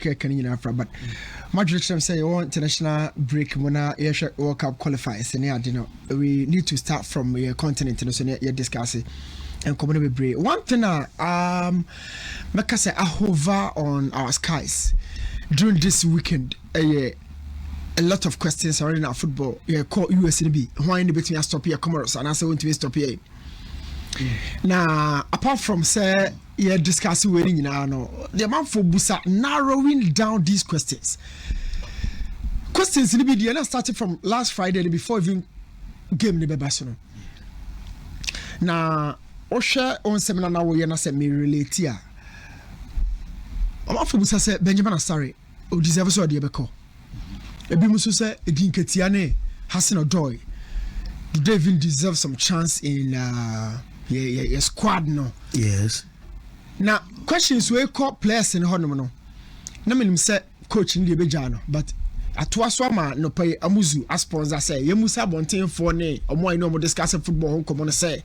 can you know but Madrid say oh international break when World Cup qualifiers and we need to start from your continent so you discuss it and community break. One thing make us say I hover on our skies during this weekend a lot of questions surrounding our football. Yeah, call USNB. Why in the between stop here Comoros and I say want to stop here. Now, apart from say yeah discussing wedding the amount for Busa narrowing down these questions in the video started from last Friday before even game the Barcelona. Now Osha on seminar now we na say me relate here. Amount for Busa say Benjamin Asare o deserve so dey beko. Ebi muso say Edin Ketiane Hassan Odoy do they even deserve some chance in yeah squad no. Yes. Now questions we call players in hono no. Na me say coach ndi beja no but atoa so ma no pay amuzu as sponsor say ye musa bonten for ne omo no mo discuss football hon komo no say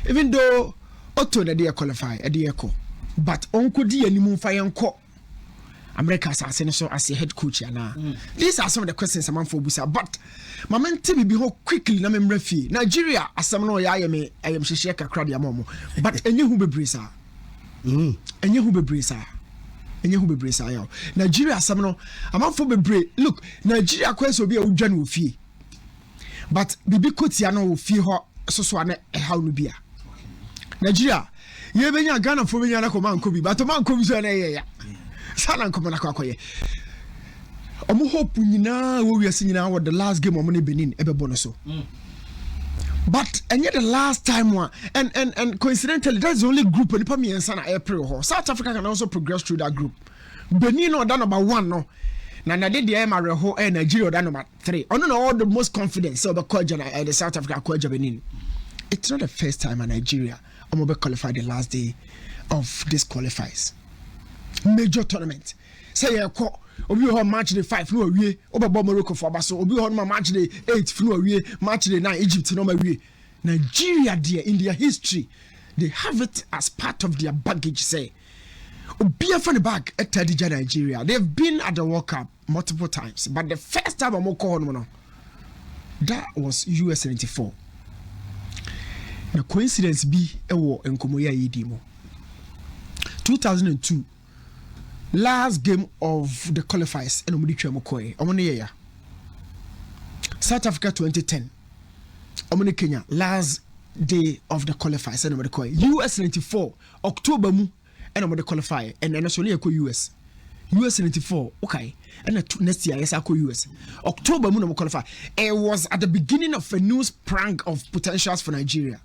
even though Otto na dey qualify e dey ko but onko di animu fa yenko America as so as a head coach na these are some of the questions I'm for Busa but my man tell me be how quickly na memra fi Nigeria asem no ya am hye kakra de amomo but enye hu bebresa enye hu bebresa ya Nigeria asem no am for bebre look Nigeria kwese obi a udwa no fie but bibi kotia no fie ho so na e haw no bia Nigeria ye benya Ghana fo benya na ko man ko bi but man ko bi so na ye ya sana nkomo na kwakoye omo hope nyina wo wiase nyina wo the last game omo ne Benin ebebo no so but enye the last time one and coincidentally that's the only group ni pa miensa na April ho South Africa can also progress through that group Benin no that number 1 no na dey dey ma reho Nigeria that number 3 ono no all the most confidence so be Koja the South Africa Koja Benin. It's not the first time in Nigeria omo be qualified the last day of this qualifies major tournament say you call obi ho match day 5 no awie obebo Morocco for baso obi ho match day 8 no awie match day 9 Egypt no awie Nigeria there in their history they have it as part of their baggage say obi for the bag at Nigeria they've been at the World Cup multiple times but the first time I'm call no that was US 94 the coincidence be ewo enkomoya yidimo 2002 last game of the qualifiers and omudi twemkoe omone yeya South Africa 2010 omone Kenya last day of the qualifiers and omudi koe US 94 October mu and omudi qualify and so ne ko US 94 okay and next year yes ko US October mu no qualify. It was at the beginning of a new sprang of potentials for Nigeria.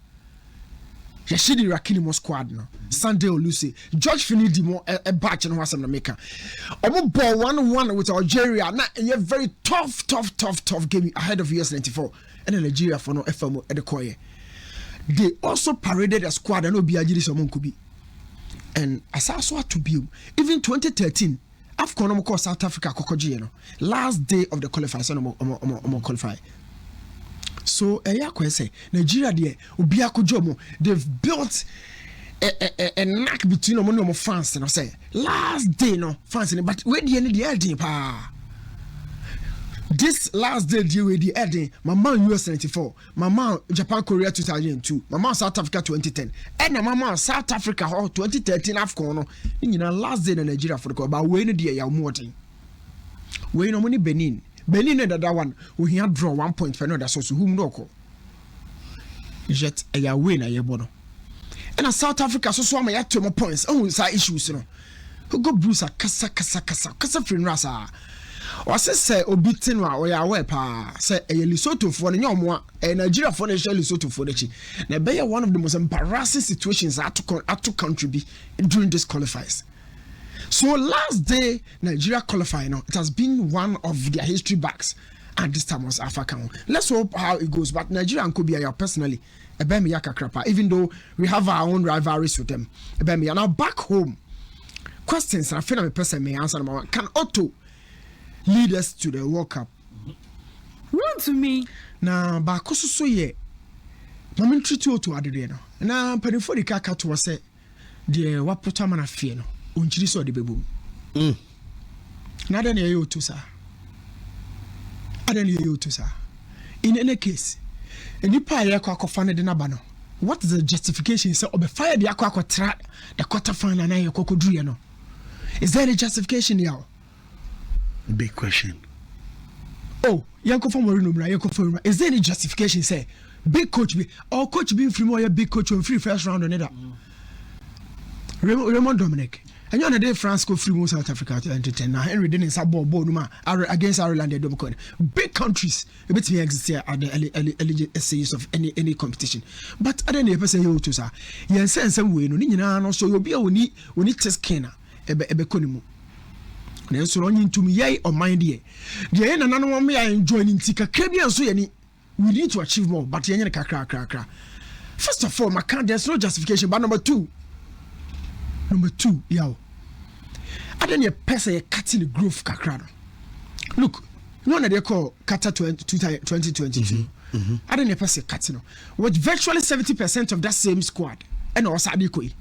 Yashidi Rakini squad no Sunday Olusi George Finidi mo a batch no wasam na maker omo ball 1-1 with Algeria na a very tough game ahead of US 94 and Nigeria for no FM at the koye they also paraded a squad and obi agiri so monkubi and asaso to be even 2013 AFCON no South Africa kokoji no last day of the qualifiers no qualify. So Nigeria there obi akojomo they've built a knack between them and fans and I say last day no fans but where the end the ending pa this last day deal with the ending my man US 94 my man Japan Korea 2002 my man South Africa 2010 and my man South Africa 2013 AFCON no you last day in Nigeria for the but when the ya motin we no money Benin and that one we had draw 1 point for another so whom no ko jet a win a yebono and South Africa so am ya 2 points oh say issues no who go bruise kasa free rasa o say obitin wa o ya we pa say e Lesotho for no nyomo e Nigeria for no share Lesotho for the na be one of the most embarrassing situations at to country be during this qualifiers. So last day Nigeria qualifying, it has been one of their history backs, and this time was African. Let's hope how it goes. But Nigeria and Kobe personally, even though we have our own rivalries with them. Now back home, questions. I feel I'm a person may answer them. Can Otto lead us to the World Cup? Run to me. Now back so ye. I'm introduced to Adriano. Now before the car to say the what put on a fear. Unchiri so de bebum na then you to sir in any case any pa ya kwa kofane de naba no what is the justification say obe fire de akwa tra the quarter final na you kokoduru no is there any justification here? Big question. Oh, yanko from Morino, is there any justification? Say, big coach be or coach being free more big coach on free first round on that. Raymond Dominic. And you know the France go free South Africa to entertain. Now Henry didn't sabo Boduma against Ireland and Dominic. Big countries a bit exist here at the essays of any competition. But I don't know if I say you to sir. Yes, and some way no so you'll be we need test kenna ebe konimu. So running to me yay or mind ye. The end and one me I enjoy in Tika Caribbean so any we need to achieve more, but yen crack. First of all, there's no justification. But number two, yow. I don't need person cutting the growth kakra. Look, no one they call Kata 2022. I don't need person cutting with virtually 70% of that same squad. And also Adikoi.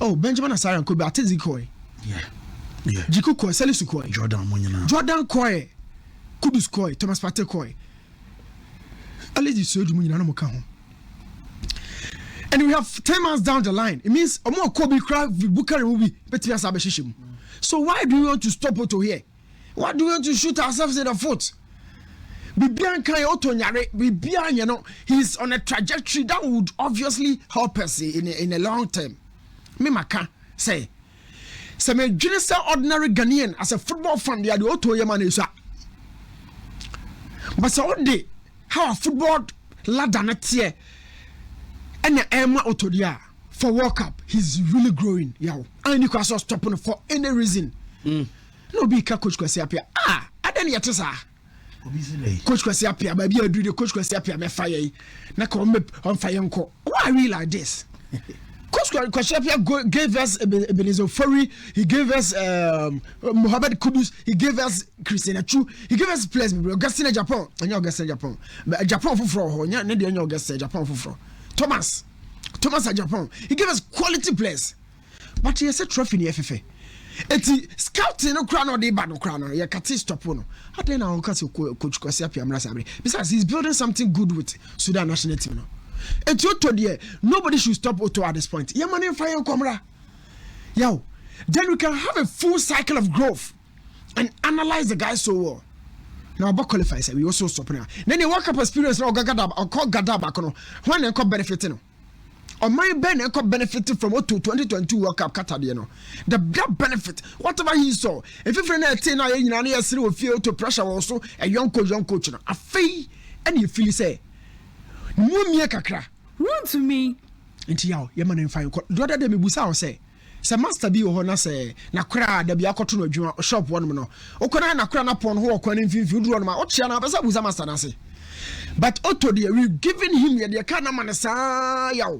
Oh, Benjamin Asare and Kobe Atezikoi. Yeah. Jiku Koi, Salisu Koi, Jordan Koi, Kudus Koi, Thomas Partey Koi. At least you said Munyanamo. And we have 10 months down the line. It means a more Kobe Craft Bukari movie, but we are. So why do we want to stop Otto here? Why do we want to shoot ourselves in the foot? He's on a trajectory that would obviously help us in the long term. Me maka say. So me just ordinary Ghanaian as a football fan, they are the auto yaman is. But so all day, how a football ladder not here, and the Emma Otodia for World Cup, he's really growing. Yeah, and you can stop on for any reason. No be coach Kwesiapia. I don't yet say. Coach Kwesiapia, baby, I do the coach Kwesiapia me fire. Na come on fire unko. Why are we like this? Coach Kwesiapia gave us Ebenezer Furry, he gave us Mohamed Kudus, he gave us Christina Chu, he gave us players Augustine Japan, and you Augustine Japan. But Japan for nya ne de Augustine Japan for Thomas at Japan. He gave us quality players. But he has a trophy in the FFA. Eti scouting no crown or the bad no crown. Ya kati stop no. How then I can coach Kwesiapia Mrasabre. Besides, he's building something good with Sudan national team no. Eti Otto there, nobody should stop Otto at this point. Ya man fire komra. Yo, then we can have a full cycle of growth and analyze the guys so well. Now about qualify say we also stop now. Then the World Cup experience now gada back no. When they come benefiting no. Or my Ben benefited from what to 2022 World Cup Qatar, you know. The benefit, whatever he saw. If you friend at 10 years will feel to pressure also a young coach. A fee and you feel say, Mumia kakra. Run to me. Into yaw, your man in fine. The other day, me busa say, Some master be or say, na cra, there be a cotton or shop one mono. O can I crown upon who can if you run my ocean, as I was a master. But Otto, dear, we giving him the kind man yaw.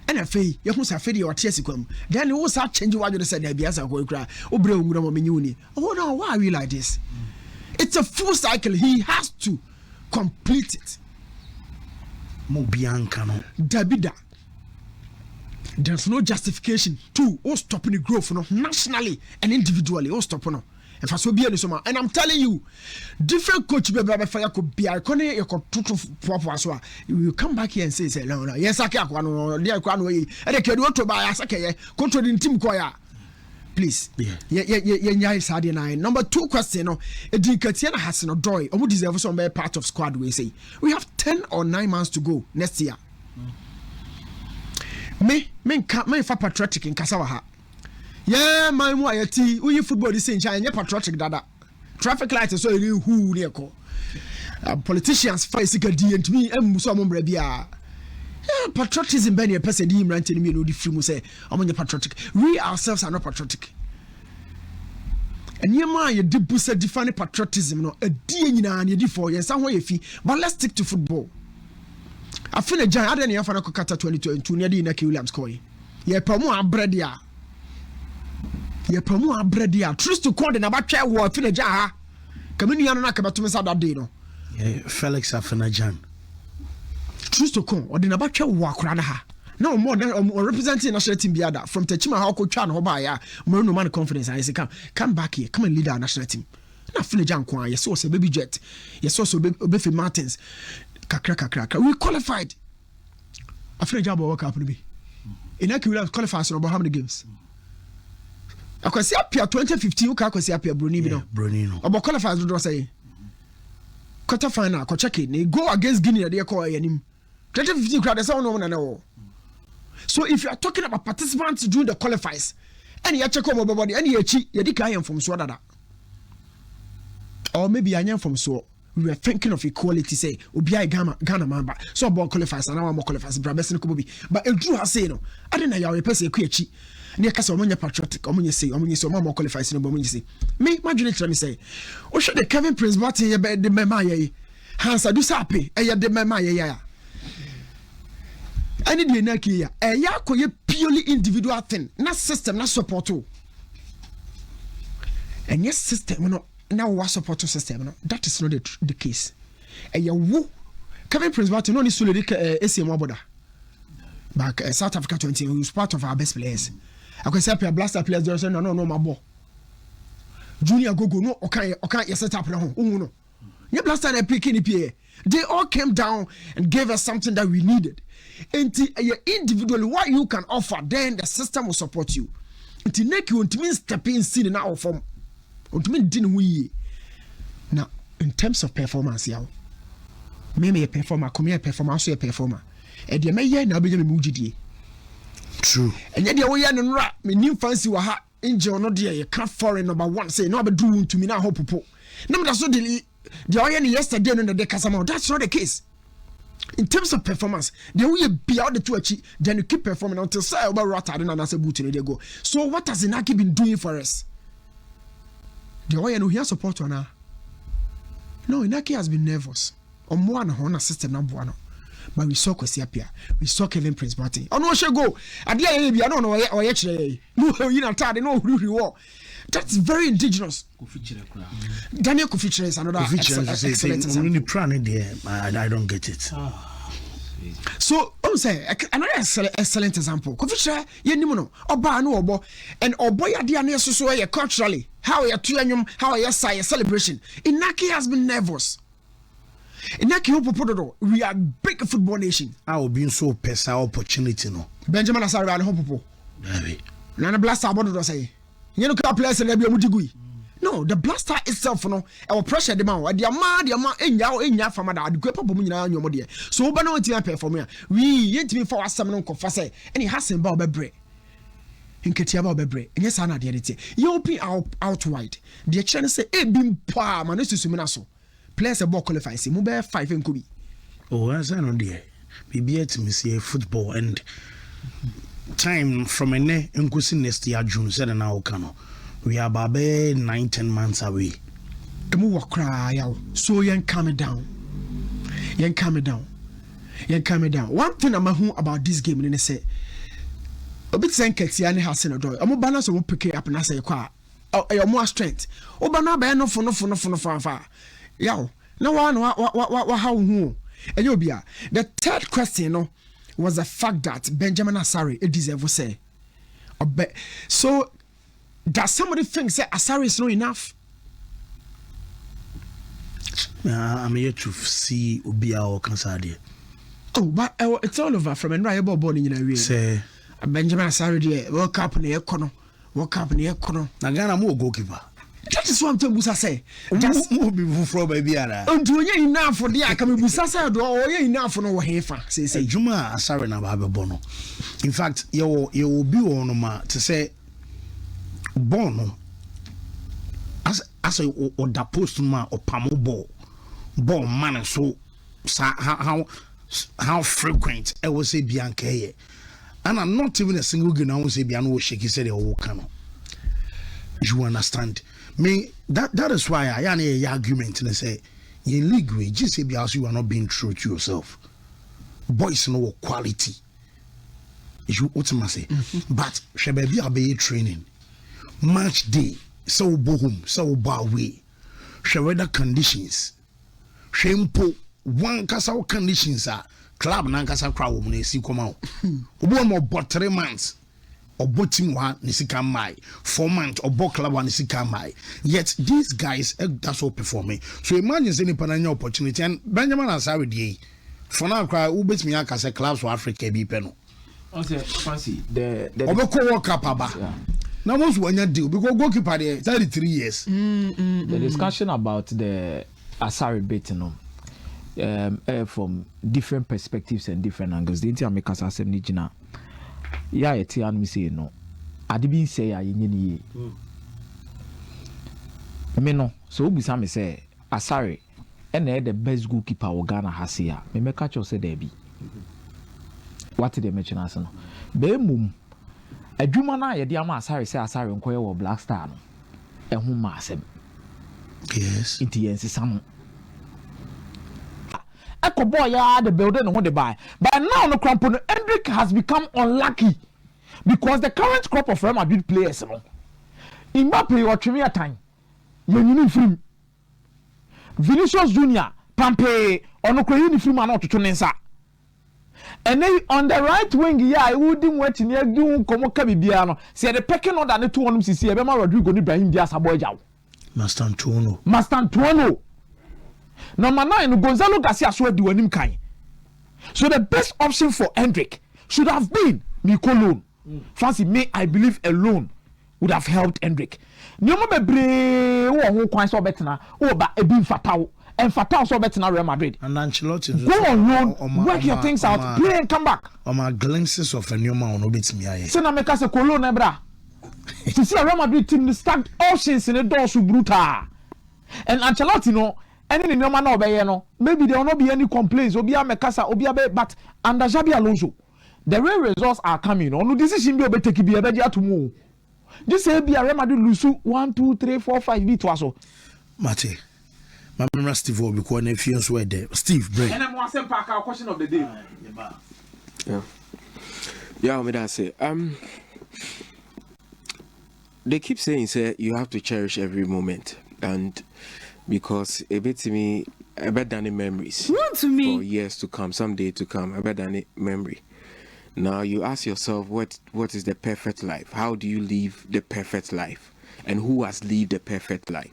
And a fee, you must have fed or Chesicum. Then you also change what you said, be as a whole cry. Oh, bro, Mini. Oh, no, why are we like this? It's a full cycle. He has to complete it. Mobiancano. Dabida. There's no justification to stopping the growth nationally and individually. Stop. If I so be summer, and I'm telling you, different coach be fire could be I can't you will come back here and say no yes I can't and they can to buy us controlling team choir. Please. Yeah. Number 2 question Edikatiana has no joy or would deserve some part of squad we say. We have 10 or 9 months to go next year. Me for patriotic in Kasawaha. Yeah, my moiety, we football is in China, patriotic dada. Traffic lights are so who near call. Politicians fight sick and to me, and some brebia. Patriotism, Benny, a person, him ranting me, no different say, I'm on patriotic. We ourselves are not patriotic. And your mind, you did boost define patriotism, no, a DNA and you did for you, somewhere if but let's stick to football. I feel a giant, I don't know if I could cut 22 near the Naki Williams coin. Yeah, Pamu, bread, yeah. Ye promo abredia trust to call the nabacha wo afina ja kamini anu na kabato mesa that day no Felix Afenajan trust to call or the nabacha wo akura na ha No more than representing national team biada from Techima how coach and Hobaya, more no man confidence. I say come back here, come and lead our national team. Na finish Jankwa, yes, so baby jet, yes, also Biffy Martins, kakra. We qualified. I finish job work up to be. In that we have qualified about how many games? I can see up here 2015, you can see up here Brunino. About qualified, do say quarter final, check it. They go against Guinea, they call him 2015 crowd, that's all no one know. So if you are talking about participants during the qualifiers, and you check over body, and you decline from Swadada. Or maybe I am from so we were thinking of equality, say, Ubia Ghana member. So about qualifiers and our more qualifiers, Brabes and Kubi. But if you have said no, I don't know how you person a near Casamania patriotic, so more qualifiers in the say. Me, imagine it, let me say. Or should the Kevin Prince Martin about the Memaye? Hans, I do sappy, a the Memaye. Any day na kia purely individual thing, not system, not support. And yes, system now what support system. That is not the case. And you woo Kevin Prince Martin only solely AC Moboda. Back South Africa 20, who was part of our best players. I can say a blaster players there say no my boy. Junior go no okay you set up no. No. You blaster and picking PA. They all came down and gave us something that we needed. Individually, what you can offer, then the system will support you. Until next you want to step in in our form. Didn't we? Now, in terms of performance, maybe a performer, come here, performer, also a performer. And you may hear now be mujidi. True. And yet, you are not me new fancy wa ha injure no dear. You can't foreign number one say no, but do to me now hope. Number that's so the oil yesterday on the Decasamo. That's not the case. In terms of performance, they will be out the two achieve, then you keep performing until say about Rata and as a boot in they go. So what has Inaki been doing for us? The way you know he has support on her. No, Inaki has been nervous. On more than a system number one. But we saw Kwesiapia, we saw Kevin Prince Martin. Oh no, she go. I don't know or actually. No, you know, no who you are. That's very indigenous. Daniel Kufichire is another excellent example. I don't get it. So, I say another excellent example. Kufichire, you know, Oba no Obo, and Oboy Adiane so culturally. How you to how you say celebration. Inaki has been nervous. Inaki we are big football nation. I will be so personal opportunity no. Benjamin Asare and Hopopo. Nana Blaster Boadu say. You know, players and no, the blaster itself, no, our pressure demand. The amount, in ya from the great problem in your body. So, but no, to perform. We yet to be for us some confess, and he has in Bob Bre. In Ketiaba Bebre, and yes, Anna, the edit. You open out wide. The channel say, a bim pa, Manus Suminaso. Players a ball qualifies, Mube 5 and Kubi. Oh, as I know, dear, we be at me see football and time from a ne next year June said an hour cano. We are about 9-10 months away. The move cry out. So you calm it down. You calm it down. One thing I'm about this game, and I say a bit senkex yani has in a door. I'm balance will pick it up and I say your more strength. Obana by no for. Yow. No one how and you'll be the third question was the fact that Benjamin Asare it deserve to say. So does somebody think that Asare is not enough? I'm here to see Ubia or Kansadi. Oh, but it's all over from an rival born in a real. Say Benjamin Asare woke up in the econo. Nagana more goalkeeper. That is what I'm telling you, say. Just more be from baby. Do you enough for the Akami Busasa or enough for no heifer? Say Juma Asare na Baba Bono. In fact, you will be on ma to say Bono as or da post ma or pamo ball man so how frequent I will say Bianca here. And I'm not even a single game I will say Biano shake he said oh cano. You understand? Me that is why I had a argument and I say in league way just say because you are not being true to yourself. Boys know quality. You ultimately say but Shababi are training. Match day, so boom, so way. Weather conditions. Shempo one castle conditions are club nankasa kra wo na si koma wo obo mo bought 3 months obo team wa ne sika mai 4 months obo club wa ne sika mai yet these guys that's all performing so imagine say ni pananya opportunity and Benjamin Asare dey for now cry who bet me akase clubs for Africa bi pe no fancy the obo ko work up aba now most wanya deal because goalkeeper there 33 years the discussion about the Asare bit from different perspectives and different angles. The entire make us asem ni jina. Yeah, eti anu say no. Adi bin say ya yenye me no. So obusa me say Asare ene the best goalkeeper o Ghana has here. Me make catch say there be. What did they mention as no? Be mum. Adwuma na ye dia ma Asare say Asare nkoye wo Black Star no. Ehu ma asem. yes Inti yensi no. Echo boy ya the building and what they buy. But now no crampo Hendrick has become unlucky because the current crop of Real Madrid players no. Mbappe or Trivia time. You film. Vinicius Junior, Pampe, or no film and not to Tunensa. And then on the right wing, yeah, I wouldn't wait in here doing Komoka Bibiano. Say the pecking on the 2 CC, Bema Rodrigo Ibrahim Diaz Aboyao. Mastantuono. Number 9, Gonzalo Garcia swear the winning kind. So the best option for Hendrick should have been Nico loan. Fancy me, I believe a loan would have helped Hendrick. Nyoma bebre who quite so better now. Oh, but a big fatal and fatal so better now Real Madrid. and Ancelotti Go on loan, work your things out, play and come back. My glimpses of a new man no bit me aye. Say na make us a Cologne ebra. To see a Real Madrid team the stacked options in the door so brutal. And Ancelotti no any normal no be no maybe there will not be any complaints obia mekasa obia be but under Xabi Alonso the real results are coming on no decision be obeteki be ebeji atumu just say be Real Madrid lose 1 2 3 4 5 be to aso Mate my remember Steve Obi ko na fiance were there Steve break and I'm asem pack our question of the day yeah me that say they keep saying say you have to cherish every moment and because a bit to me better than memories to me for years to come, someday to come, better than memory. Now you ask yourself what is the perfect life? How do you live the perfect life? And who has lived the perfect life?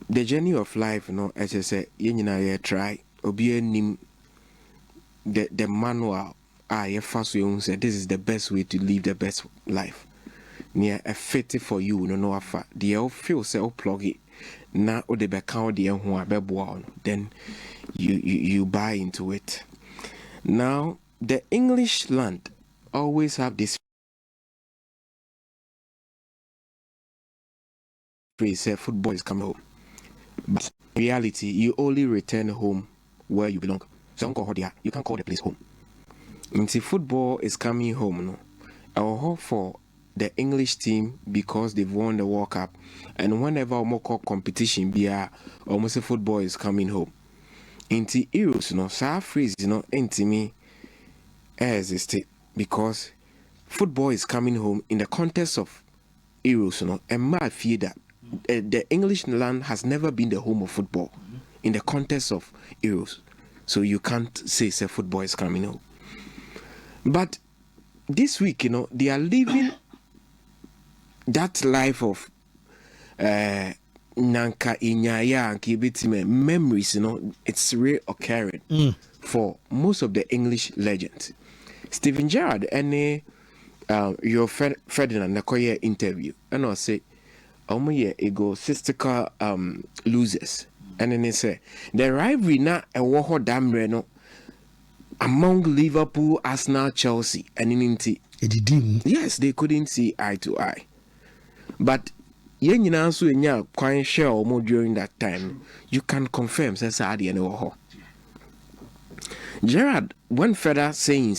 The journey of life, you know, as I say, you try obi nim the manual you first you say this is the best way to live the best life. Near a fit for you, no afa. The feel say plug it. Now the account the then you buy into it. Now the English land always have this phrase say football is coming home. But in reality you only return home where you belong. So you can't call the place home. Until football is coming home no. I'll hope for the English team because they've won the World Cup, and whenever more competition be almost football is coming home. Into Euros, you know, so phrase, you know, into me existed because football is coming home in the context of Euros, you know, and my fear that the English land has never been the home of football in the context of Euros, so you can't say football is coming home. But this week, you know, they are living that life of nanka inyaya and kibitime memories, you know, it's reoccurring for most of the English legends. Steven Gerrard and your Ferdinand Nakoye interview, and I say, egotistical losers, and then they say the rivalry na a war damn no among Liverpool, Arsenal, Chelsea, and in yes, they couldn't see eye to eye. But yen also in your quite share or more during that time, you can confirm says Adi and Oho. Gerrard went further saying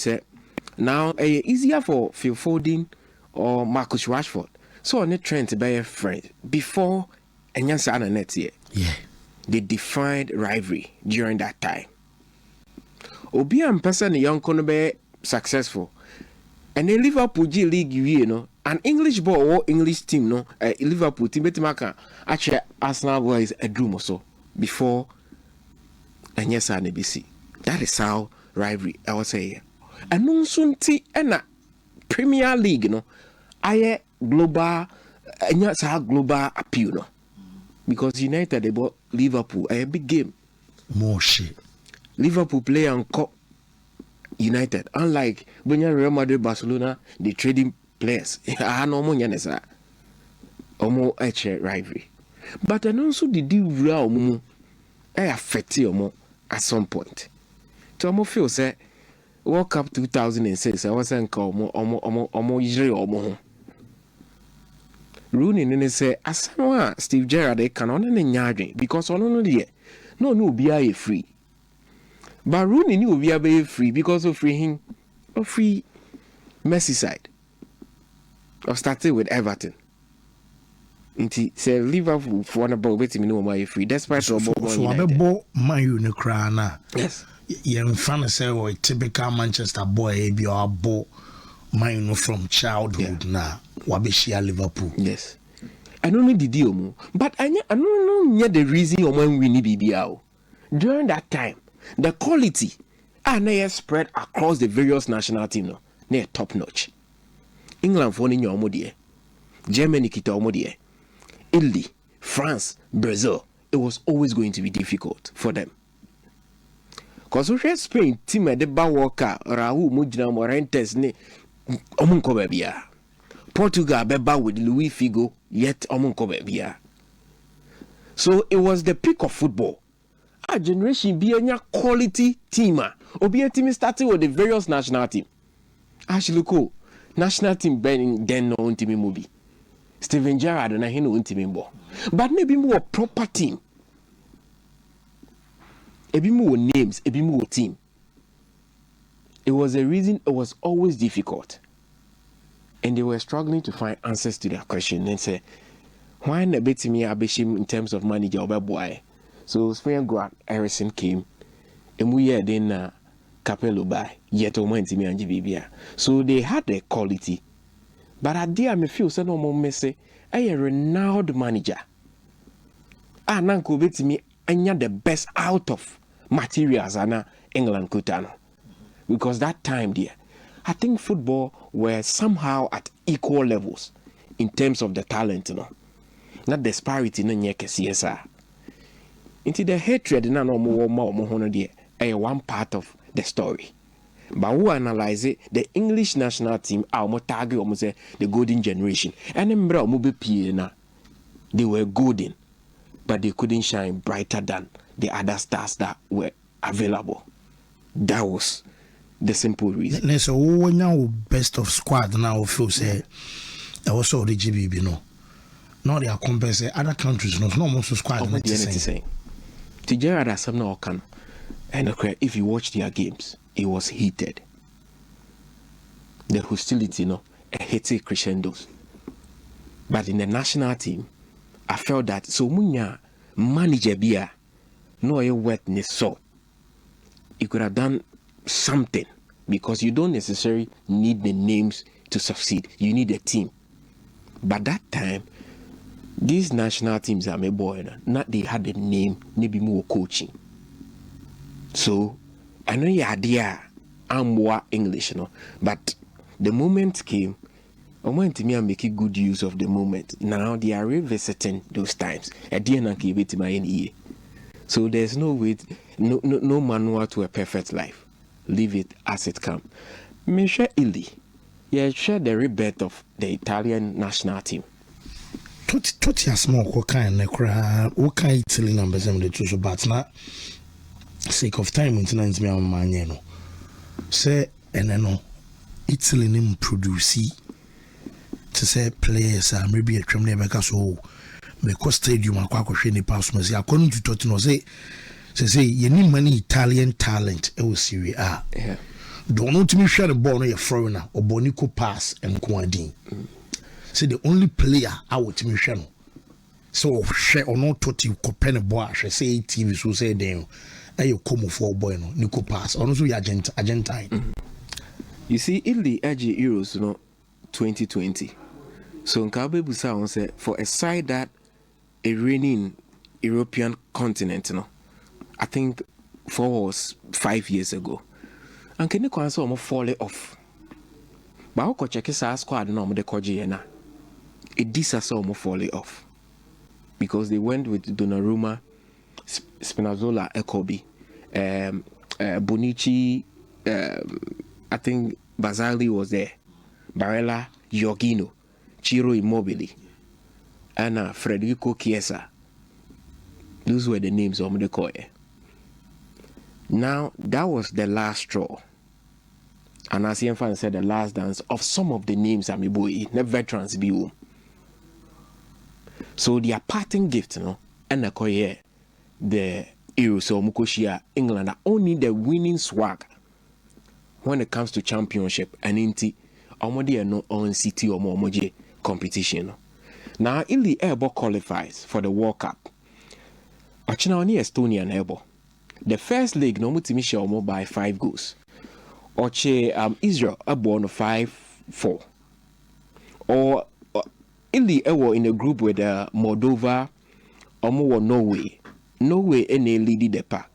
now easier for Phil Foden or Marcus Rashford. So on the trend to buy a friend before and Yansa net year. Yeah. They defined rivalry during that time. Obi and person young be successful. And then Liverpool G League, you know, an English ball or English team, no, Liverpool team, but actually Arsenal was a dream or so before and yes, NBC. That is how rivalry I was saying. And no sunti and Premier League, no, I global and yes, global appeal, no, because United they bought Liverpool a big game. More shit. Liverpool play and cup United, unlike when you Real Madrid, Barcelona, they trading players. I no more yanesa, omo eche rivalry, but and also the deal real omo affect you at some point. So omo feel say World Cup 2006, I was saying omo Israel omo. Rooney nene say asama Steve Gerrard they can only nyadwe because ono no be a free. But Rooney knew we are free because of free him or free Merseyside. Or started with Everton. Inti say Liverpool for one about waiting me no more free. Despite so Abebo Man U ne kra na. Yes. Yen fan say o typical Manchester boy be or bo Man U from childhood na wabeshia Liverpool. Yes. I don't know the deal mo, but I don't know the reason or when we need BBL. During that time, the quality are spread across the various national teams no, near top notch. England for your omodie, Germany kita omodie, Italy, France, Brazil. It was always going to be difficult for them. Because we Spain team at the Bawoka, Raul Mujina Morentes ne omunko bebia. Portugal beba with Luis Figo, yet omunko bebia. So it was the peak of football. Our generation be a quality teamer. Or be a team starting with the various national team. Actually, cool. National team Ben then no team movie. Steven Gerrard and I no team more. But maybe more proper team. A bit more names, a bit more team. It was a reason it was always difficult. And they were struggling to find answers to their question and say, why not bet me abeshim in terms of manager or boy? So Spain Grant Harrison came, and we had then Capello by yet on me and GBBA. So they had the quality, but I dare me feel so no more messy. I a renowned manager. Nanko bet me and the best out of materials and England Kutano. Because that time there, I think football were somehow at equal levels in terms of the talent, you know. Not disparity no nyeke CSR. Into the hatred na no more one part of the story. But who analyze it, the English national team are target almost the golden generation. And then they were golden, but they couldn't shine brighter than the other stars that were available. That was the simple reason. So when now best of squad now feel say that was all the GBB no. Now they are comparing other countries no most squad not the same. Gerrard has some no can. And if you watch their games, it was heated. The hostility, a heated crescendos. But in the national team, I felt that so munya manager bia no a wetness so. You could have done something because you don't necessarily need the names to succeed. You need a team. But that time, these national teams are my boy, not they had the name, maybe more coaching. So I know your idea I'm more English, but the moment came, I went to me and making good use of the moment. Now they are revisiting those times. At the end I gave it to my ear. So there's no way, no manual to a perfect life. Leave it as it comes. Michel Illy, share the rebirth of the Italian national team. Toti a small kind what kind Italy numbers the two but not sake of time maintenance me on my no say and no Italy name produce to say players maybe a tram never so because stadium akwa hwe ni pass me say according to Toti no say you need money Italian talent e was Serie A don't know to me share the ball no your foreigner or bonico pass and kwadin. Say the only player I would me share no. So share or not Toti kopene boy say TV so say them you come for boy no Nico pass or also Argentine. You see Italy edge Euros 2020. So Nkabe Busa on say for a side that a reigning European continent I think 4 or 5 years ago. And can you answer almost fall off? But I'll check his squad no the Kojena. It dis almost fall off. Because they went with Donnarumma, Spinazzola, Ekobi, Bonici, I think Basali was there, Barella, Jorginho, Ciro Immobile, and Federico Chiesa. Those were the names of the Koye. Now, that was the last straw. And as Ian said, the last dance of some of the names that the veterans be. So their parting gift, and the Koye, the Euros or Mukoshia, England are only the winning swag when it comes to championship and inti omodi no on city or momoje competition. Now Ili Ebo qualifies for the World Cup. Ochina oni Estonian Ebo. The first leg no mutimisha omo by 5 goals. Oche Israel Ebo no 5-4. Or Ili Ewo in a group with Moldova omo Norway. Norway ene lead the pack.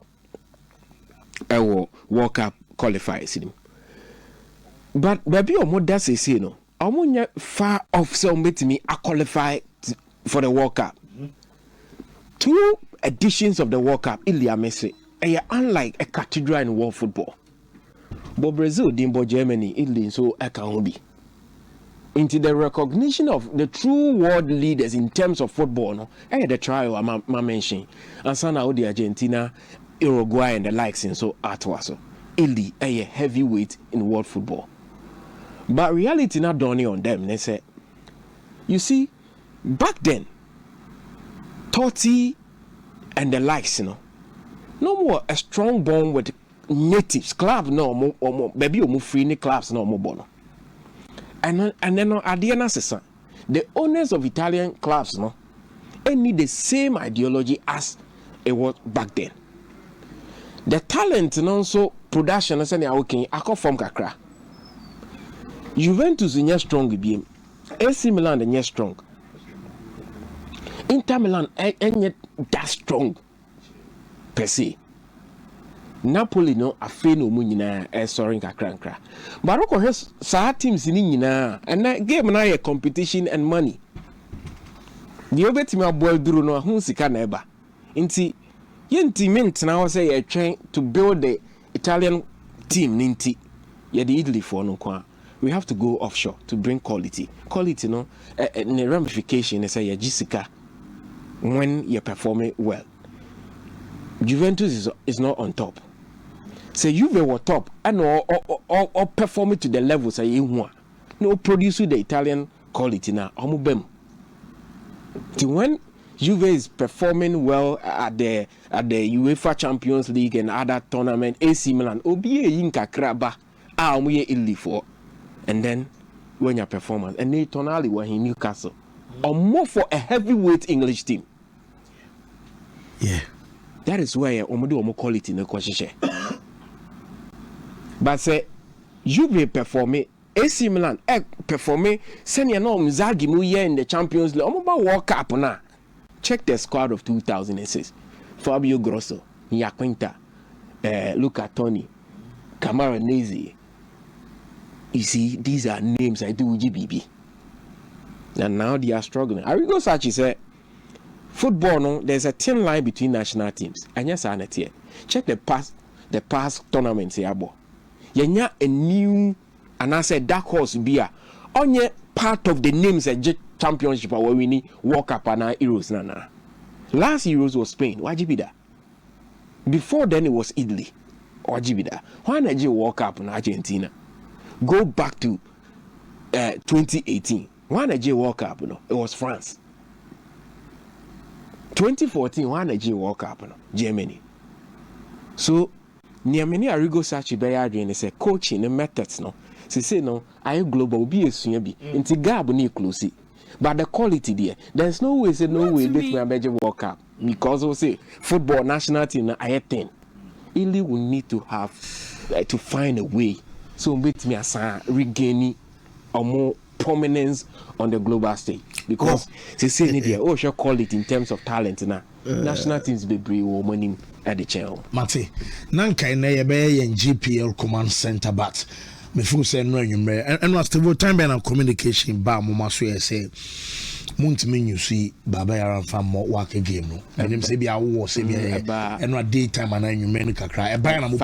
Ewo World Cup qualifies him. But baby omo does say no. Omo far off so me I qualify for the World Cup. 2 editions of the World Cup Ilya Messi. Unlike a cathedral in world football. But Brazil dimbo Germany Italy so akahobi. Into the recognition of the true world leaders in terms of football, no, the trial I mentioned, and sana the Argentina, Uruguay, and the likes, and so Atwaso. Italy, a heavyweight in world football. But reality not dawning on them. They say, you see, back then, Totti and the likes, no more a strong bond with natives, clubs, no more, baby, or free clubs, no more bono. And then at the end, the owners of Italian clubs, no, need the same ideology as it was back then. The talent and also production, as I working, I come from Kakra. Juventus is strong, BM. AC Milan is strong. Inter Milan ain't that strong per se. Napoli no afe no mu nyina sorry kakra. Baroko has sa teams ni nyina and that game na competition and money. The obetimi aboy duru no hu sika na eba. Nti yenti mint na say you're trying to build the Italian team ninti. Ye the Italy for no kwa. We have to go offshore to bring quality. Quality no the ramification say you Jessica when you're performing well. Juventus is not on top. Say Juve were top and or performing to the level say you want. No produce the Italian quality now. When Juve is performing well at the UEFA Champions League and other tournament, AC Milan obi yinka kraba amuye Italy for, and then when your performance and they tonally were in Newcastle or more for a heavyweight English team. Yeah. That is where omo quality no question. But say Juve performing, AC Milan performing, senior no Mzagi mu year in the Champions League. Omo ba World Cup na. Check the squad of 2006. Fabio Grosso, Nyaquinta, Luca Toni, Camoranesi. You see, these are names I do GBB. And now they are struggling. Arrigo Sacchi said, football, no, there's a thin line between national teams. And yes, I here. Check the past tournaments here. Yenya a new, and I said dark horse beer. Onye part of the names at championship where we need World Cup and Euros na. Last Euros was Spain. Why be that? Before then it was Italy. Why be that? Why not you World Cup in Argentina? Go back to 2018. Why not you World Cup? No, it was France. 2014, why not you World Cup? No, Germany. So near many Arrigo Sacchi Bayadri and say coaching the methods no. Say no, I global be a swimmy. Into Gab ni close. But the quality there's no way say no way this my major World Cup. Because we say football national team I 10. Ili will need to have to find a way. So with me as regaining or more prominence on the global stage because they say they should call it in terms of talent now. National teams be bring money at the channel. Mate, nanka na ye be yen GPL command center but me feel say no anwumre and was the time be na communication ba mo maso ye say muntimi nyusi baba yaran fam mo work game no enim say bia wo say bia and no daytime and anwumre no kakra e ba na mo